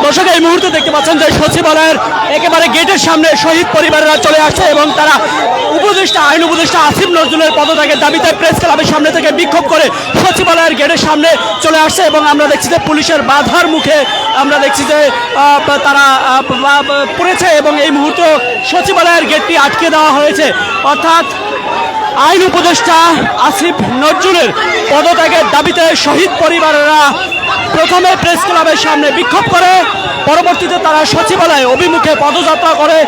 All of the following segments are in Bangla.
দর্শক এই মুহূর্তে দেখতে পাচ্ছেন যে সচিবালয়ের একেবারে গেটের সামনে শহীদ পরিবারেরা চলে আসছে এবং তারা আইন উপদেষ্টা আসিফ নজরুলের পদত্যাগের দাবিতে প্রেস ক্লাবের সামনে থেকে বিক্ষোভ করে সচিবালয়ের গেটের সামনে চলে আসছে এবং আমরা দেখছি যে পুলিশের বাধার মুখে আমরা দেখছি যে তারা পড়েছে এবং এই মুহূর্তে সচিবালয়ের গেটটি আটকে দেওয়া হয়েছে। অর্থাৎ আইন উপদেষ্টা আসিফ নজরুলের পদত্যাগের দাবিতে শহীদ পরিবারেরা প্রথমে প্রেস ক্লাবের সামনে বিক্ষোভ করে, পরবর্তীতে তারা সচিবালয় অভিমুখে পদযাত্রা করে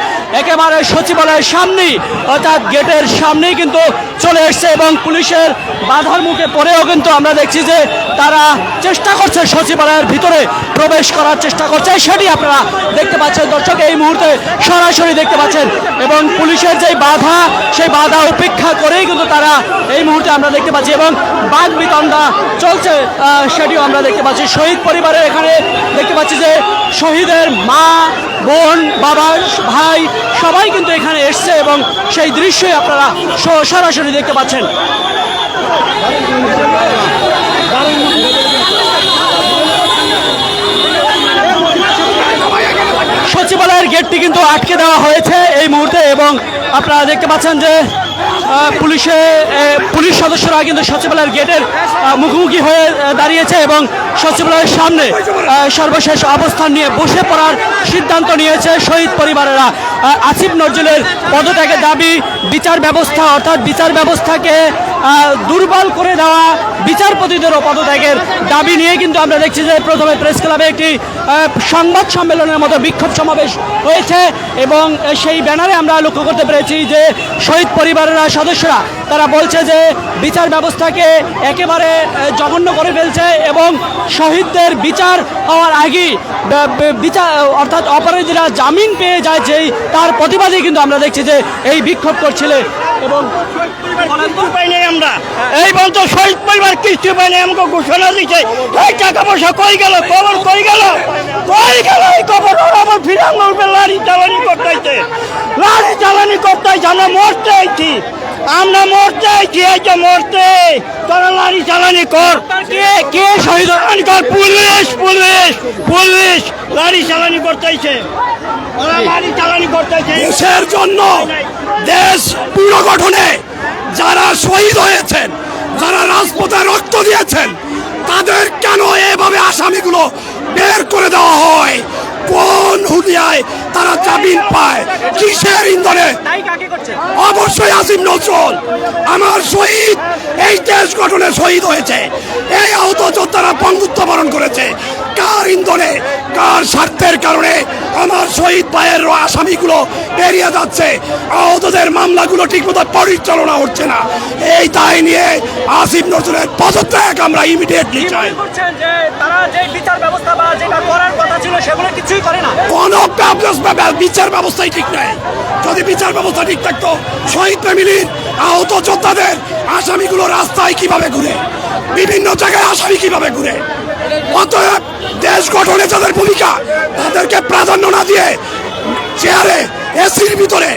একেবারে সচিবালয়ের সামনেই অর্থাৎ গেটের সামনেই কিন্তু চলে এসছে এবং পুলিশের বাধার মুখে পড়েও কিন্তু আমরা দেখছি যে তারা চেষ্টা করছে সচিবালয়ের ভিতরে প্রবেশ করার চেষ্টা করছে, সেটি আপনারা দেখতে পাচ্ছেন দর্শক এই মুহূর্তে সরাসরি দেখতে পাচ্ছেন এবং পুলিশের যে বাধা সেই বাধা উপেক্ষা করেই কিন্তু তারা এই মুহূর্তে আমরা দেখতে পাচ্ছি এবং বাদ বিতণ্ডা চলছে সেটিও আমরা দেখতে পাচ্ছি। শহীদ পরিবারের এখানে দেখতে পাচ্ছি যে শহীদের মা, বোন, বাবা, ভাই সবাই কিন্তু এখানে এসছে এবং সেই দৃশ্যই আপনারা সরাসরি দেখতে পাচ্ছেন। সচিবালয়ের গেটটি কিন্তু আটকে দেওয়া হয়েছে এই মুহূর্তে এবং আপনারা দেখতে পাচ্ছেন যে পুলিশ সদস্যরা কিন্তু সচিবালয়ের গেটের মুখোমুখি হয়ে দাঁড়িয়েছে এবং সচিবালয়ের সামনে সর্বশেষ অবস্থান নিয়ে বসে পড়ার সিদ্ধান্ত নিয়েছে শহীদ পরিবারেরা। আসিফ নজরুলের পদত্যাগের দাবি, বিচার ব্যবস্থা অর্থাৎ বিচার ব্যবস্থাকে দুর্বল করে দেওয়া, বিচারপতিদেরও পদত্যাগের দাবি নিয়ে কিন্তু আমরা দেখছি যে প্রথমে প্রেস ক্লাবে একটি সংবাদ সম্মেলনের মতো বিক্ষোভ সমাবেশ হয়েছে এবং সেই ব্যানারে আমরা লক্ষ্য করতে পেরেছি যে শহীদ পরিবারের সদস্যরা তারা বলছে যে বিচার ব্যবস্থাকে একেবারে জঘন্য করে ফেলছে এবং শহীদদের বিচার হওয়ার আগেই বিচার অর্থাৎ অপরাধীরা জামিন পেয়ে যায় যেই তার প্রতিবাদে কিন্তু আমরা দেখছি যে এই বিক্ষোভ করছিলেন এবং আমরা এই বলতো শহীদ পরিবার কিস্তি পাইনি আমাকে ঘোষণা দিচ্ছে এই টাকা পয়সা কই গেল, খবর কই গেল, এই খবর আমার ফিরাঙ্গ লাড়ি চালানি করতেছে, আমরা মরতে আইছি, এই যে মরতে তোরা লাড়ি চালানি কর, কে শহীদ কর, পুলিশ লাড়ি চালানি করতেছে, দেশের জন্য দেশ পুনর্গঠনে যারা শহীদ হয়েছেন, যারা রাজপথে রক্ত দিয়েছেন, তাদের কেন এভাবে আসামিগুলো বের করে দেওয়া হয়? কোন হুদিয়ায় তারা জামিন পায়? কিসের ইন্ধনে? অবশ্যই আসিফ নজরুল আমার শহীদ, এই দেশ গঠনে শহীদ হয়েছে, এই আহত যোদ্ধারা বঙ্গুত্ব বরণ করেছে। কার ইন্ধনে, কার স্বার্থের কারণে আমার শহীদ ভাইয়ের আসামিগুলো বেরিয়ে যাচ্ছে, আহতদের মামলাগুলো ঠিকমতো পরিচালনা হচ্ছে না? এই দায় নিয়ে আসিফ নজরুলের পদত্যাগ আমরা ইমিডিয়েটলি চাই। কোন বিচার ব্যবস্থাই ঠিক নাই। যদি বিচার ব্যবস্থা ঠিক থাকতো, শহীদ ফ্যামিলির আহত যোদ্ধাদের আসামিগুলো রাস্তায় কিভাবে ঘুরে, বিভিন্ন জায়গায় আসামি কিভাবে ঘুরে? অতএব দেশ গঠনে যাদের ভূমিকা তাদেরকে প্রাধান্য না দিয়ে চেয়ারে এসির ভিতরে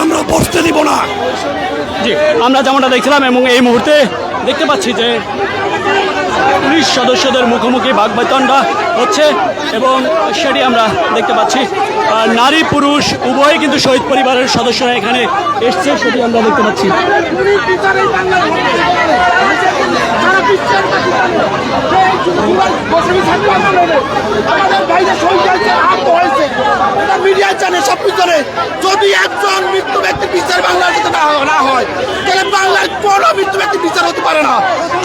আমরা বসতে দিব না। জি, আমরা যেমনটা দেখছিলাম এবং এই মুহূর্তে দেখতে পাচ্ছি যে পুলিশ সদস্যদের মুখোমুখি বাগবিতণ্ডা হচ্ছে এবং সেটি আমরা দেখতে পাচ্ছি। নারী পুরুষ উভয় কিন্তু শহীদ পরিবারের সদস্যরা এখানে এসছে, সেটি আমরা দেখতে পাচ্ছি। মিডিয়া জানে, সব কিছু জানে। যদি একজন মৃত্যু ব্যক্তির বিচার বাংলার সাথে না হয় তাহলে বাংলার কোনো মৃত্যু ব্যক্তির বিচার হতে পারে না।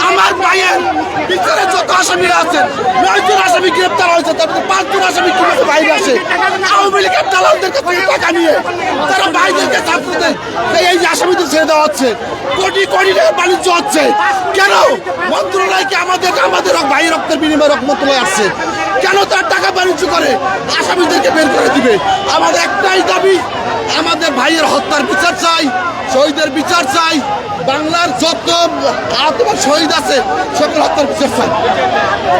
আমার ভাইয়ের বিচারে যত আসামিরা আছেন, 9 জন আসামি গ্রেপ্তার হয়েছে, তার মধ্যে 5 জন আসামি কিভাবে বাইরে আসে আওয়ামী লীগের দালালদের কাছ থেকে টাকা নিয়ে তারা বাইরেকে ছাত্রদের এই আসামিদের ছেড়ে দেওয়া হচ্ছে। কোটি কোটি টাকার বাণিজ্য হচ্ছে কেন? মন্ত্রণালয়কে আমাদের ভাই রক্তের বিনিময়ে মন্ত্রণালয় আসছে কেন? তার টাকা বাণিজ্য করে আসামিদেরকে বের করে দিবে। আমাদের একটাই দাবি, আমাদের ভাইয়ের হত্যার বিচার চাই, শহীদের বিচার চাই, বাংলার যত শহীদ আছে সকল হত্যার বিচার চাই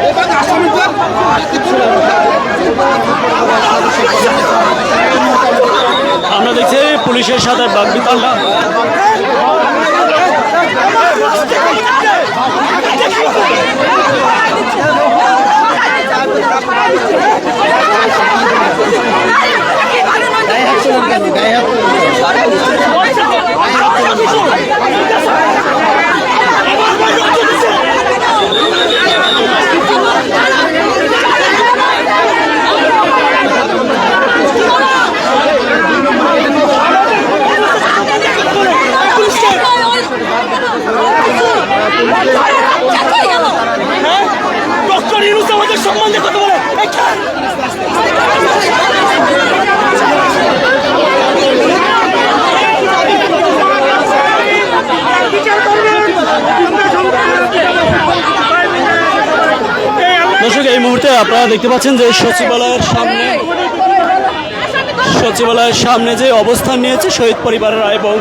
এবং আসামিদের আমরা দেখছি পুলিশের সাথে বাগবিতণ্ডা। ডক্টর ইউনূস আমাদের সম্বন্ধে কথা বলে দর্শক, এই মুহূর্তে আপনারা দেখতে পাচ্ছেন যে সচিবালয়ের সামনে যে অবস্থান নিয়েছে শহীদ পরিবারেরা, এবং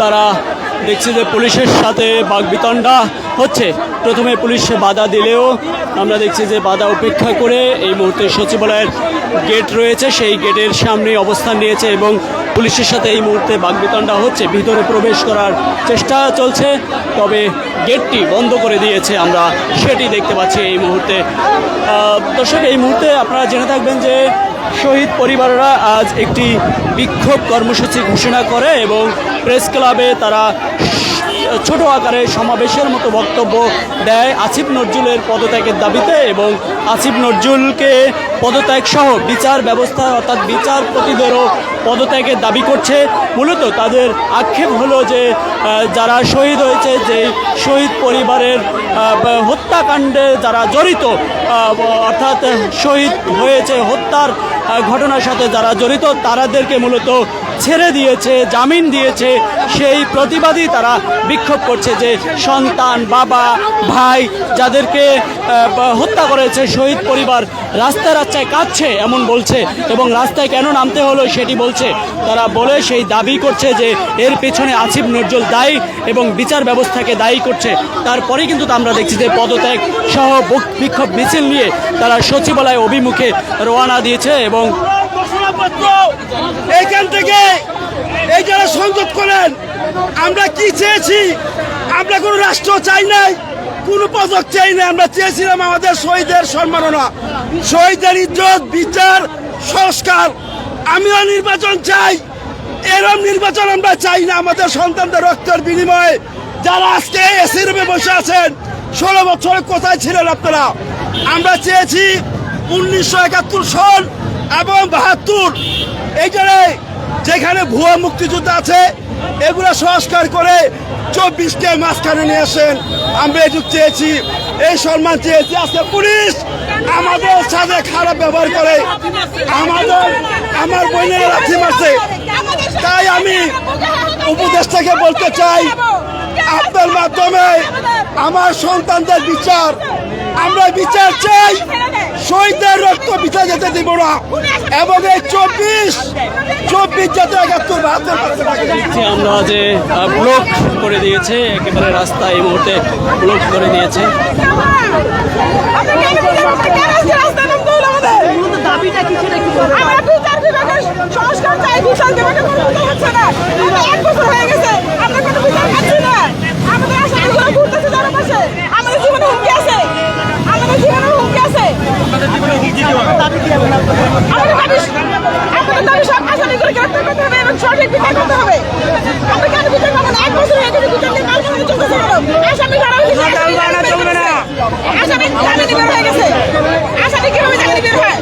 তারা দেখছি যে পুলিশের সাথে বাকবিতণ্ডা হচ্ছে। প্রথমে পুলিশ বাধা দিলেও আমরা দেখছি যে বাধা উপেক্ষা করে এই মুহূর্তে সচিবালয়ের গেট রয়েছে, সেই গেটের সামনে অবস্থান নিয়েছে এবং পুলিশের সাথে এই মুহূর্তে বাকবিতণ্ডা হচ্ছে। ভিতরে প্রবেশ করার চেষ্টা চলছে, তবে গেটটি বন্ধ করে দিয়েছে, আমরা সেটি দেখতে পাচ্ছি এই মুহূর্তে। দর্শক, এই মুহূর্তে আপনারা জেনে থাকবেন যে শহীদ পরিবাররা আজ একটি বিক্ষোভ কর্মসূচি ঘোষণা করে এবং প্রেস ক্লাবে তারা ছোট আকারে সমাবেশের মতো বক্তব্য দেয় আসিফ নজরুলের পদত্যাগের দাবিতে, এবং আসিফ নজরুলকে পদত্যাগ সহ বিচার ব্যবস্থা অর্থাৎ বিচারপতিদেরও পদত্যাগের দাবি করছে। মূলত তাদের আক্ষেপ হলো যে যারা শহীদ হয়েছে, যে শহীদ পরিবারের হত্যাকাণ্ডে যারা জড়িত, অর্থাৎ শহীদ হয়েছে হত্যার ঘটনার সাথে যারা জড়িত, তাদেরকে মূলত ছেড়ে দিয়েছে, জামিন দিয়েছে। সেই প্রতিবাদী তারা বিক্ষোভ করছে যে সন্তান, বাবা, ভাই যাদেরকে হত্যা করেছে শহীদ পরিবার রাস্তায় রাস্তায় কাঁদছে এমন বলছে, এবং রাস্তায় কেন নামতে হলো সেটি বলছে। তারা বলে সেই দাবি করছে যে এর পেছনে আসিফ নজরুল দায়ী এবং বিচার ব্যবস্থাকে দায়ী করছে। তারপরে কিন্তু আমরা দেখছি যে পদত্যাগ সহ বিক্ষোভ মিছিল নিয়ে তারা সচিবালয় অভিমুখে রওনা দিয়েছে। এবং ঘোষণাপত্র এইখান থেকে এই যারা সংযোগ করেন, আমরা কি চেয়েছি? আমরা কোনো রাষ্ট্র চাই নাই, কোনো পদক চাই না। আমরা চেয়েছিলাম আমাদের শহীদের সম্মাননা, শহীদের ইজ্জত, বিচার, সংস্কার। আমিও নির্বাচন চাই, এরম নির্বাচন আমরা চাই না। আমাদের সন্তানদের রক্তের বিনিময়ে যারা আজকে এসি রুমে বসে আছেন, 16 বছরে কোথায় ছিলেন আপনারা? আমরা চেয়েছি 1971 সন এবং 72 এই যেখানে ভুয়া মুক্তিযুদ্ধ আছে এগুলো সংস্কার করে 24কে মাঝখানে নিয়ে আসেন। আমরা এটুক চেয়েছি, এই সম্মান চেয়েছি। আজকে পুলিশ আমাদের সাথে খারাপ ব্যবহার করে, আমার বোনের লাথি মারছে। তাই আমি উপদেষ্টাকে বলতে চাই, আপনার মাধ্যমে আমার সন্তানদের বিচার, আমরা বিচার চাই। শহীদদের রক্ত বিচার যেতে দিব না, এবং এই 24 যাতে 71 আমরা যে ব্লক করে দিয়েছে, একেবারে রাস্তা এই মুহূর্তে ব্লক করে দিয়েছে। সংস্কার চাই, বিচার বিভাগের হচ্ছে না। 1 বছর হয়ে গেছে, আমরা কোনো বিচার পাচ্ছি না। আমাদের আশাগুলো ঘুরতেছে চারপাশে, আমাদের জীবনে হুমকি আছে, আমাদের জীবনে হুমকি আছে। আমাদের দাবি সব আসামিগুলো গ্রেফতার করতে হবে এবং সঠিক বিচার করতে হবে। আমরা কেন বিচার পাবো না? 1 বছর হয়ে গেছে, বিচার নিয়ে কাজ চলতেছে কেন? আসামি ধরা হয়েছে, আসামি জামিনে বের হয়ে গেছে। আসামি কিভাবে জামিনে বের হয়?